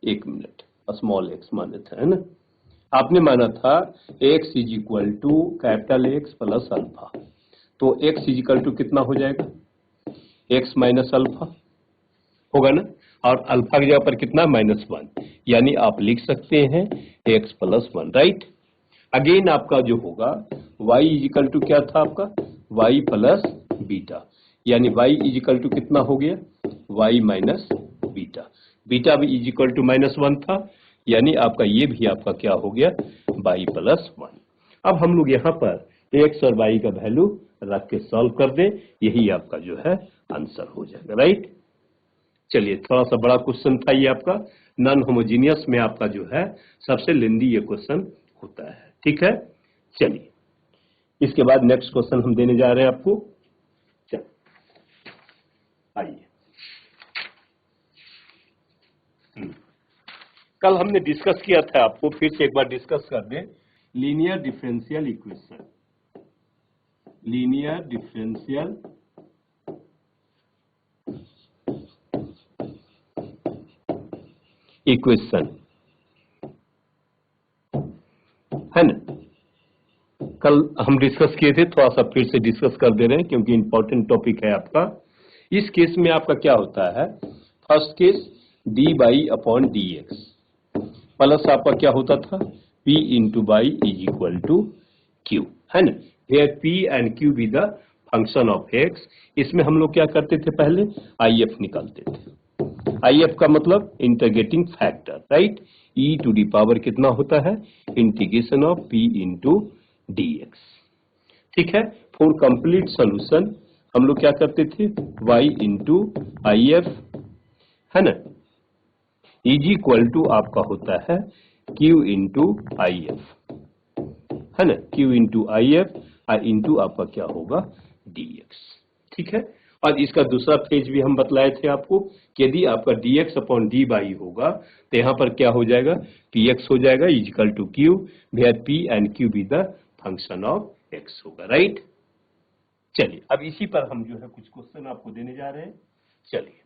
S1: एक मिनट, स्मॉल x माना था, है ना, आपने माना था x is equal to capital X plus alpha, तो x इज इक्वल टू कितना हो जाएगा x माइनस अल्फा होगा ना, और अल्फा की जगह पर कितना -1, यानी आप लिख सकते हैं x प्लस 1, राइट। अगेन आपका जो होगा y इजिकल टू क्या था आपका, y प्लस बीटा, यानी y इजिकल टू कितना हो गया, y माइनस बीटा। बीटा भी इजिकल टू -1 था, यानी आपका ये भी आपका क्या हो गया, y प्लस 1। अब हम लोग यहाँ पर x और y का वैल्यू रख के सॉल्व कर दें, यही आपका जो है आंसर हो जाएगा, राइट। चलिए, थोड़ा सा बड़ा क्वेश्चन था ये आपका, नॉन होमोजीनियस में आपका जो है सबसे लेंदी ये क्वेश्चन होता है, ठीक है। चलिए, इसके बाद नेक्स्ट क्वेश्चन हम देने जा रहे हैं आपको। चलिए आइए, कल हमने डिस्कस किया था, आपको फिर से एक बार डिस्कस कर दें। Linear differential equation, linear differential equation है ना, कल हम डिस्कस किए थे, थोड़ा सा फिर से डिस्कस कर दे रहे हैं क्योंकि इंपॉर्टेंट टॉपिक है आपका। इस केस में आपका क्या होता है, first case d by upon d x plus आपका क्या होता था, p into y is equal to q, है ना, where p and q be the function of x। इसमें हम लोग क्या करते थे, पहले IF निकालते थे। IF का मतलब integrating factor, right. e to the power कितना होता है, integration of p into d x, ठीक है। फॉर कंप्लीट सोल्यूशन हम लोग क्या करते थे, y इंटू IF, है ना, इज इक्वल टू आपका होता है q इंटू IF, है ना, q इंटू IF इंटू आपका क्या होगा dx, ठीक है। और इसका दूसरा फेज भी हम बतलाए थे आपको कि यदि आपका dx अपॉन dy होगा तो यहाँ पर क्या हो जाएगा, px हो जाएगा is equal to q, where p and q be the function of x होगा, राइट। चलिए, अब इसी पर हम जो है कुछ क्वेश्चन आपको देने जा रहे हैं। चलिए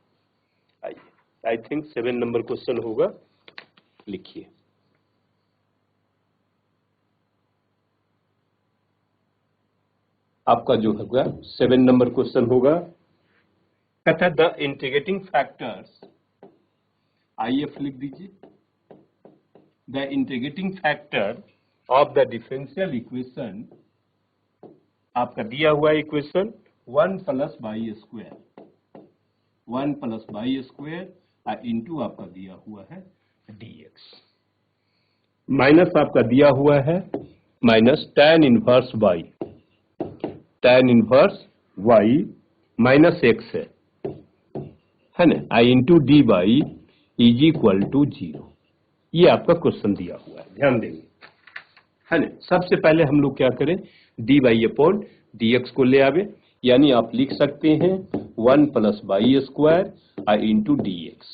S1: आइए, आई थिंक 7 नंबर क्वेश्चन होगा, लिखिए। आपका जो होगा 7 नंबर क्वेश्चन होगा, कहता है द इंटीग्रेटिंग फैक्टर्स, IF लिख दीजिए, the integrating factor of the differential equation, आपका दिया हुआ equation 1 plus by square, 1 plus by square into आपका दिया हुआ है dx, माइनस आपका दिया हुआ है minus tan inverse y, tan inverse y minus x है ना, I into d by is equal to 0। ये आपका क्वेश्चन दिया हुआ है, ध्यान देंगे, है ना। सबसे पहले हम लोग क्या करें, d by upon d x को ले आवे, यानी आप लिख सकते हैं 1 plus by square into d x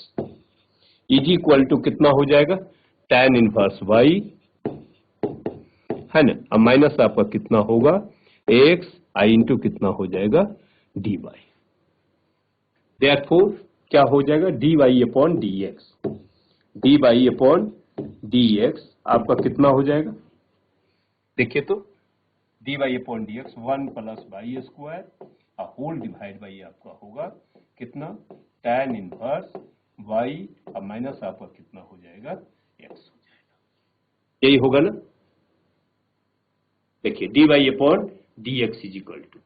S1: is equal to कितना हो जाएगा, tan इनवर्स y, है ना, अब माइनस आपका कितना होगा x इंटू कितना हो जाएगा dy, देयरफॉर क्या हो जाएगा, dy upon dx, dy upon dx आपका कितना हो जाएगा, देखिए तो dy upon dx 1 plus by square whole divide by आपका होगा कितना, tan इनवर्स y अब माइनस आपका कितना हो जाएगा, x हो जाएगा, यही होगा ना। देखिए dy upon dx is equal to,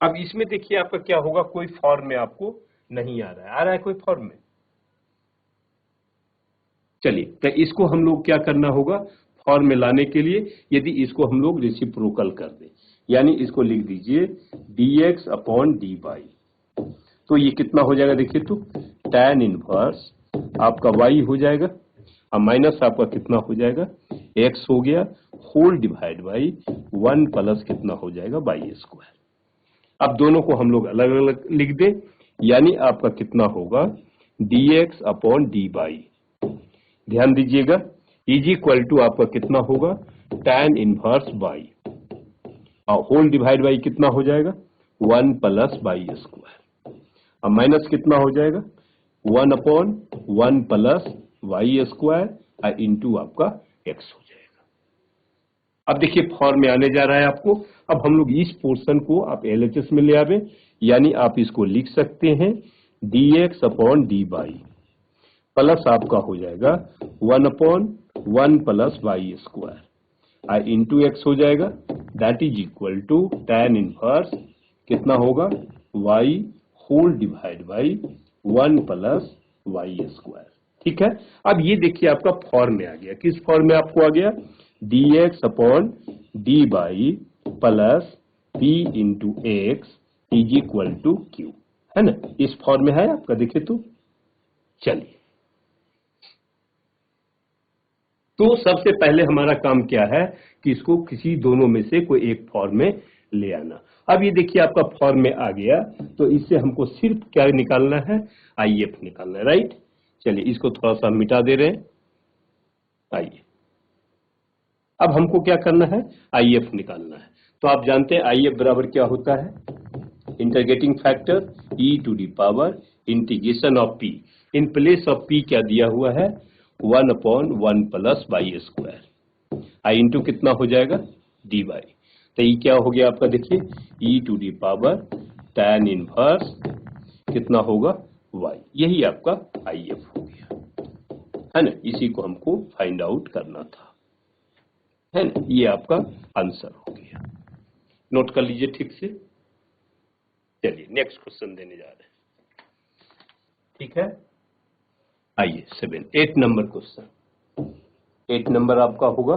S1: अब इसमें देखिए आपका क्या होगा, कोई फॉर्म में आपको नहीं आ रहा है कोई फॉर्म में। चलिए, तो इसको हम लोग क्या करना होगा, फॉर्म में लाने के लिए यदि इसको हम लोग रेसिप्रोकल कर दें, यानी इसको लिख दीजिए dx अपॉन dy, तो ये कितना हो जाएगा, देखिए तो tan इनवर्स आपका y हो जाएगा, अब माइनस आपका कितना हो जाएगा, x हो गया, होल डिवाइड बाई 1 प्लस कितना हो जाएगा बाई स्क्वायर। अब दोनों को हम लोग अलग अलग लिख दें, यानी आपका कितना होगा dx अपॉन dy, ध्यान दीजिएगा, इज इक्वल टू आपका कितना होगा tan इनवर्स y और होल डिवाइड बाई कितना हो जाएगा 1 प्लस बाई स्क्वायर, अब माइनस कितना हो जाएगा 1 upon 1 plus y square into आपका x हो जाएगा। अब देखिए फॉर्म में आने जा रहा है आपको, अब हम लोग इस पोर्शन को आप LHS में ले आवे, यानी आप इसको लिख सकते हैं dx अपॉन dy प्लस आपका हो जाएगा 1/1 plus y square, I into x हो जाएगा, that is equal to tan inverse कितना होगा y whole divide by 1 plus y square. ठीक है, अब ये देखिए आपका फॉर्म में आ गया। किस फॉर्म में आपको आ गया? dx upon d y plus p into x is equal to q, है ना? इस फॉर्म में है आपका, देखिए तो। चलिए, तो सबसे पहले हमारा काम क्या है कि इसको किसी दोनों में से कोई एक फॉर्म में ले आना। अब ये देखिए आपका फॉर्म में आ गया, तो इससे हमको सिर्फ क्या निकालना है? आईएफ निकालना है, राइट? चलिए, इसको थोड़ा सा मिटा दे रहे हैं। आइए, अब हमको क्या करना है? आईएफ निकालना है। तो आप जानते हैं आईएफ बराबर क्या होता है? Integrating factor e to the power integration of p. In place of p क्या दिया हुआ है? 1/1 plus y square, I into कितना हो जाएगा? D y. तो ये क्या हो गया आपका? देखिए, e to the power tan inverse कितना होगा? y। यही आपका आईएफ हो गया, है ना? इसी को हमको फाइंड आउट करना था, है ना? ये आपका आंसर हो गया। नोट कर लीजिए ठीक से। चलिए, नेक्स्ट क्वेश्चन देने जा रहे हैं। ठीक है, आइए 8 नंबर क्वेश्चन। 8 नंबर आपका होगा,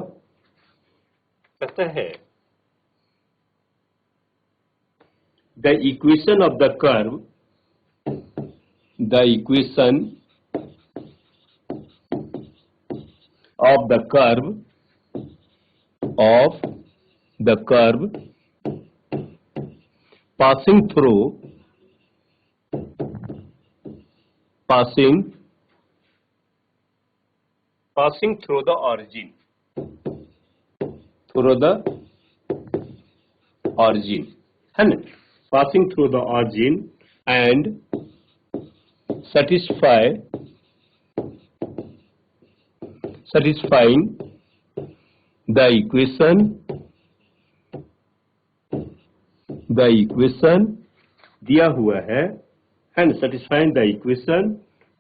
S1: कहता है the equation of the curve, the equation of the curve of the curve passing through the origin, है ना? passing through the origin and satisfying the equation दिया हुआ है ना? satisfying the equation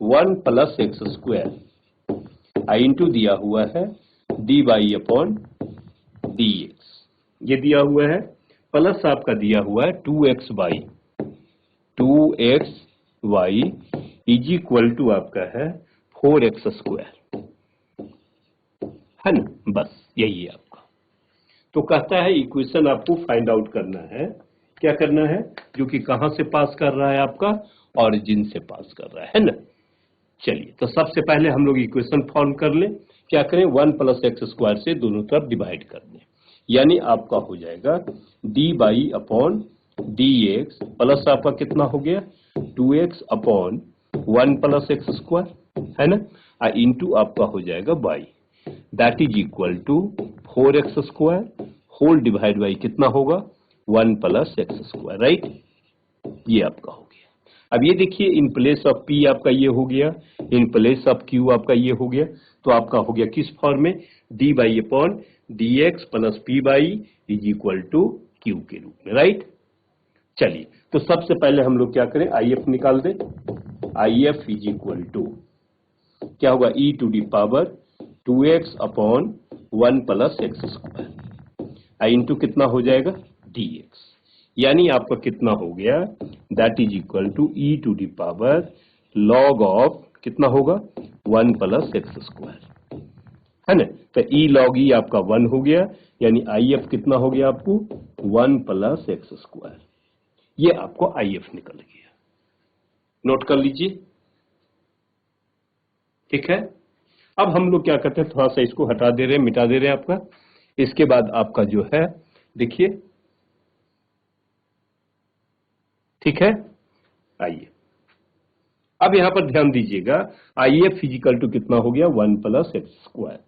S1: 1 plus x square, I into दिया हुआ है d y upon d x, ये दिया हुआ है, प्लस आपका दिया हुआ है 2x Y is equal to आपका है 4x स्क्वायर, है ना? बस यही है आपका। तो कहता है इक्वेशन आपको फाइंड आउट करना है। क्या करना है? जो कि कहां से पास कर रहा है? आपका ऑरिजिन से पास कर रहा है ना? चलिए, तो सबसे पहले हम लोग इक्वेशन फॉर्म कर लें। क्या करें? 1 प्लस एक्स स्क्वायर से दोनों तरफ डिवाइड कर दें, यानी आपका हो जाएगा D by upon d x plus आपका कितना हो गया? 2x upon 1 plus x square, है ना? इंटू आपका हो जाएगा y, that is equal to 4x square whole divide by कितना होगा? 1 प्लस एक्स स्क्वायर, राइट? ये आपका हो गया। अब ये देखिए, इन प्लेस ऑफ p आपका ये हो गया, इन प्लेस ऑफ q आपका ये हो गया, तो आपका हो गया किस फॉर्म में? D by upon d x plus p y is equal to q के रूप में, राइट? चलिए, तो सबसे पहले हम लोग क्या करें? आईएफ निकाल दें। आईएफ इज इक्वल टू क्या होगा? E to the power 2x upon 1 plus x square, I into कितना हो जाएगा? dx, यानी आपका कितना हो गया? That is equal to e to the power log of कितना होगा? 1 प्लस एक्स स्क्वायर, है ना? तो ई लॉग ई आपका 1 हो गया, यानी आईएफ कितना हो गया आपको? 1 प्लस एक्स स्क्वायर। ये आपको आईएफ निकल गया। नोट कर लीजिए, ठीक है? अब हम लोग क्या करते हैं? थोड़ा सा इसको हटा दे रहे हैं, मिटा दे रहे हैं आपका। इसके बाद आपका जो है देखिए, ठीक है? आइए, अब यहां पर ध्यान दीजिएगा, आईएफ फिजिकल टू कितना हो गया? 1 plus x square.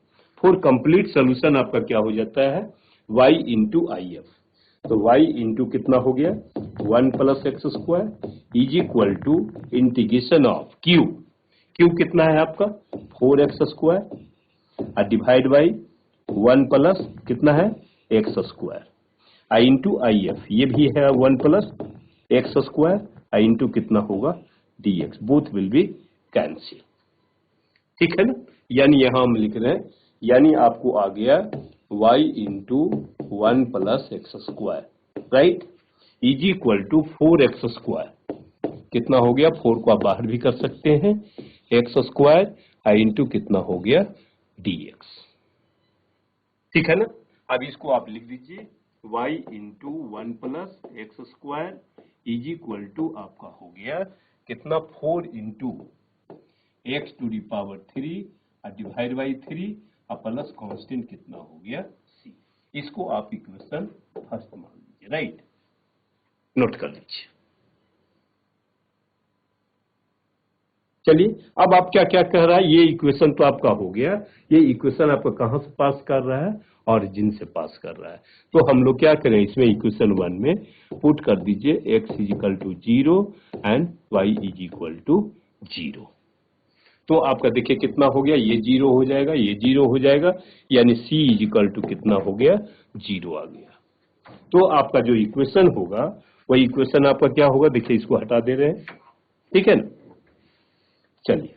S1: For complete solution आपका क्या हो जाता है? y into I F. तो y इंटू कितना हो गया? 1 plus x square is equal to integration of q। q कितना है आपका? 4x square divide by 1 plus कितना है? X square, I into I F, ये भी है 1 plus x square, I into कितना होगा? dx, both will be cancel. ठीक है ना, यानी यहां हम लिख रहे हैं, यानी आपको आ गया y into 1 plus x square, right, is equal to 4x square. कितना हो गया, 4 को आप बाहर भी कर सकते हैं, एक्स स्क्वायर आई इंटू कितना हो गया dx। ठीक है ना, अब इसको आप लिख दीजिए y into 1 plus x square is equal to आपका हो गया कितना 4 into x to the power 3 divide by 3 plus constant कितना हो गया c। इसको आप इक्वेशन फर्स्ट मान लीजिए, राइट, नोट कर लीजिए। चलिए अब आप क्या क्या कह रहा है, ये इक्वेशन तो आपका हो गया, ये इक्वेशन आपका कहां से पास कर रहा है, ऑरिजिन से पास कर रहा है। तो हम लोग क्या करें, इसमें इक्वेशन 1 में पुट कर दीजिए x is equal to 0 and y is equal to 0। तो आपका देखिए कितना हो गया, ये 0 हो जाएगा, ये 0 हो जाएगा, यानी c इज इक्वल टू कितना हो गया 0 आ गया। तो आपका जो इक्वेशन होगा वही इक्वेशन आपका क्या होगा, देखिए इसको हटा दे रहे हैं, ठीक है ना। चलिए,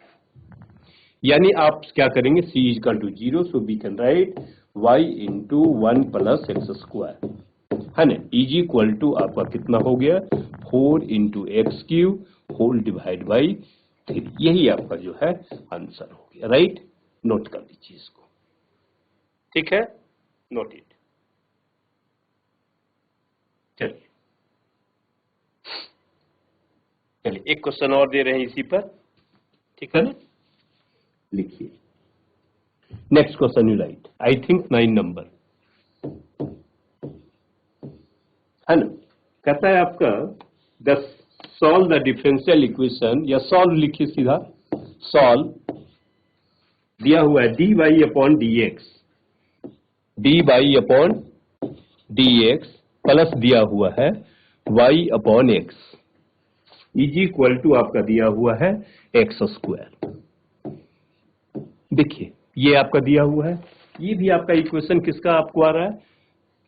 S1: यानी आप क्या करेंगे, c is equal to 0, so we can write y into 1 plus x square, है ना, इज इक्वल टू आपका कितना हो गया 4 into x cube whole divide by 3। यही आपका जो है आंसर हो गया, राइट, नोट कर लीजिए इसको, ठीक है, नोट इट। चलिए चलिए एक क्वेश्चन और दे रहे हैं इसी पर, ठीक है ना, लिखिए। Next question you write, I think 9 number, है ना, कहता है आपका the solve the differential equation, या सॉल्व लिखिए सीधा, सॉल्व दिया हुआ है dy upon dx, dy upon dx plus दिया हुआ है y upon x is equal to आपका दिया हुआ है एक्स स्क्वायर। देखिए ये आपका दिया हुआ है, ये भी आपका इक्वेशन किसका आपको आ रहा है,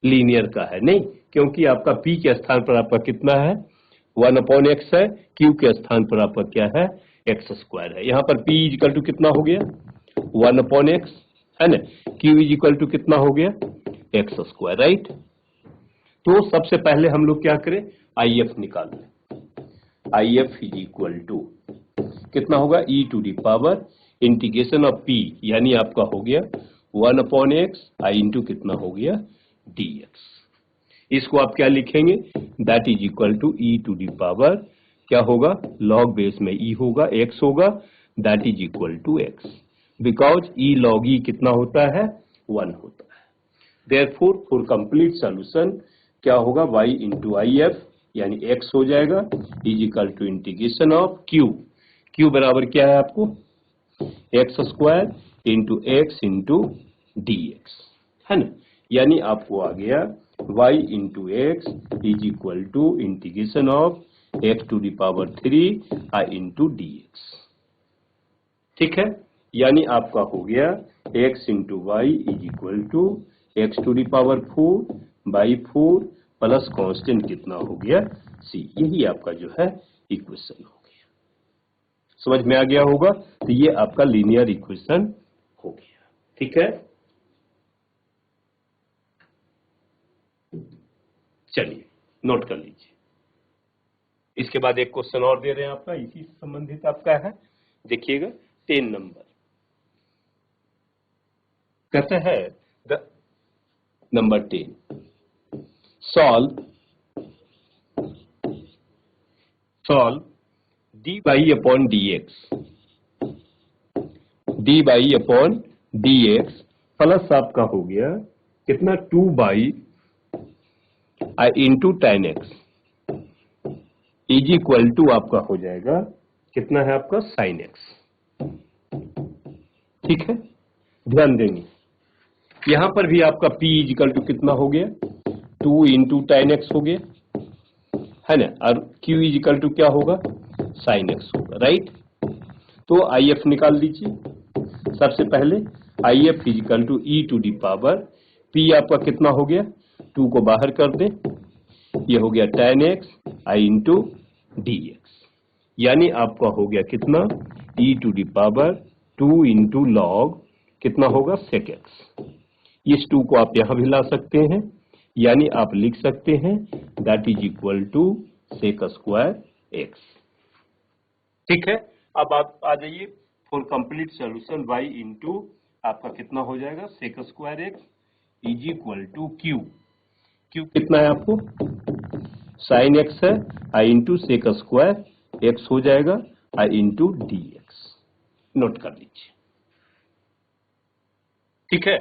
S1: लीनियर का है, नहीं, क्योंकि आपका p के स्थान पर आपका कितना है 1 अपॉन एक्स है, q के स्थान पर आपका क्या है एक्स स्क्वायर है। यहाँ पर p इज इक्वल टू कितना हो गया 1 अपॉन एक्स, है ना, q इज इक्वल टू कितना हो गया एक्स स्क्वायर, राइट। तो सबसे पहले हम लोग क्या करें, IF निकाल लें, IF इज इक्वल टू कितना होगा e to the power integration of p, यानी आपका हो गया 1 अपॉन एक्स आई इंटू कितना हो गया dx। इसको आप क्या लिखेंगे, that is equal to e to the power क्या होगा, log बेस में e होगा, x होगा, that is equal to x, because e log e कितना होता है 1 होता है। देयरफॉर फॉर कंप्लीट सॉल्यूशन क्या होगा, y इंटू IF यानी x हो जाएगा is equal to integration of q बराबर क्या है आपको x square into x into d x, है ना, यानी आपको आ गया y into x is equal to integration of x to the power 3 I into d x, ठीक है, यानी आपका हो गया x into y is equal to x to the power 4 by 4 plus constant कितना हो गया c। यही आपका जो है इक्वेशन हो गया, समझ में आ गया होगा। तो ये आपका लीनियर इक्वेशन हो गया, ठीक है। चलिए नोट कर लीजिए, इसके बाद एक क्वेश्चन और दे रहे हैं आपका, इसी से संबंधित आपका है, देखिएगा 10 नंबर, कहता है the number 10 solve dy upon dx, dy upon dx plus आपका हो गया कितना 2 by I into ten x is equal to आपका हो जाएगा कितना है आपका साइन एक्स, ठीक है। ध्यान देंगे यहां पर भी आपका p इज इक्वल टू कितना हो गया 2 इंटू टेन एक्स हो गया, है ना, और q इज इक्वल टू क्या होगा साइन एक्स होगा, राइट। तो IF निकाल दीजिए, सबसे पहले IF is equal to e to the power p आपका कितना हो गया 2 को बाहर कर दे, ये हो गया tan x I into d x, यानी आपका हो गया कितना e to the power 2 into log कितना होगा sec x। इस 2 को आप यहां भी ला सकते हैं, यानी आप लिख सकते हैं that is equal to sec square x। ठीक है, अब आप आ जाइए for complete solution y into आपका कितना हो जाएगा sec square x is equal to q। q कितना है आपको sin x है, i into sec square x हो जाएगा i इंटू dx। नोट कर लीजिए। ठीक है,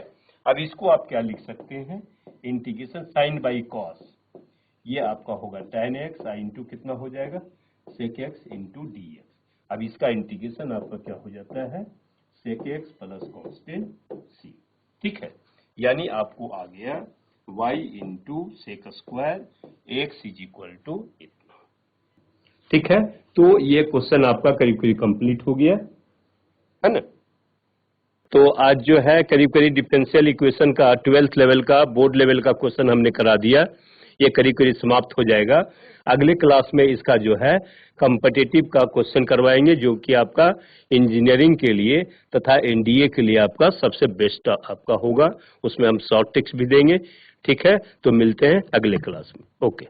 S1: अब इसको आप क्या लिख सकते हैं, इंटीग्रेशन साइन बाई कॉस, ये आपका होगा tan x i इंटू कितना हो जाएगा sec x इंटू dx। अब इसका इंटीग्रेशन आपका क्या हो जाता है sec x plus constant c। ठीक है, यानी आपको आ गया y into sec square x is equal to इतना। ठीक है, तो ये क्वेश्चन आपका करीब करीब कंप्लीट हो गया है ना। तो आज जो है करीब करीब डिफरेंशियल इक्वेशन का 12th लेवल का बोर्ड लेवल का क्वेश्चन हमने करा दिया, ये करीब करीब समाप्त हो जाएगा। अगले क्लास में इसका जो है कॉम्पिटिटिव का क्वेश्चन करवाएंगे, जो कि आपका इंजीनियरिंग के लिए तथा एनडीए के लिए आपका सबसे बेस्ट आपका होगा, उसमें हम शॉर्ट टिप्स भी देंगे। ठीक है, तो मिलते हैं अगले क्लास में। ओके।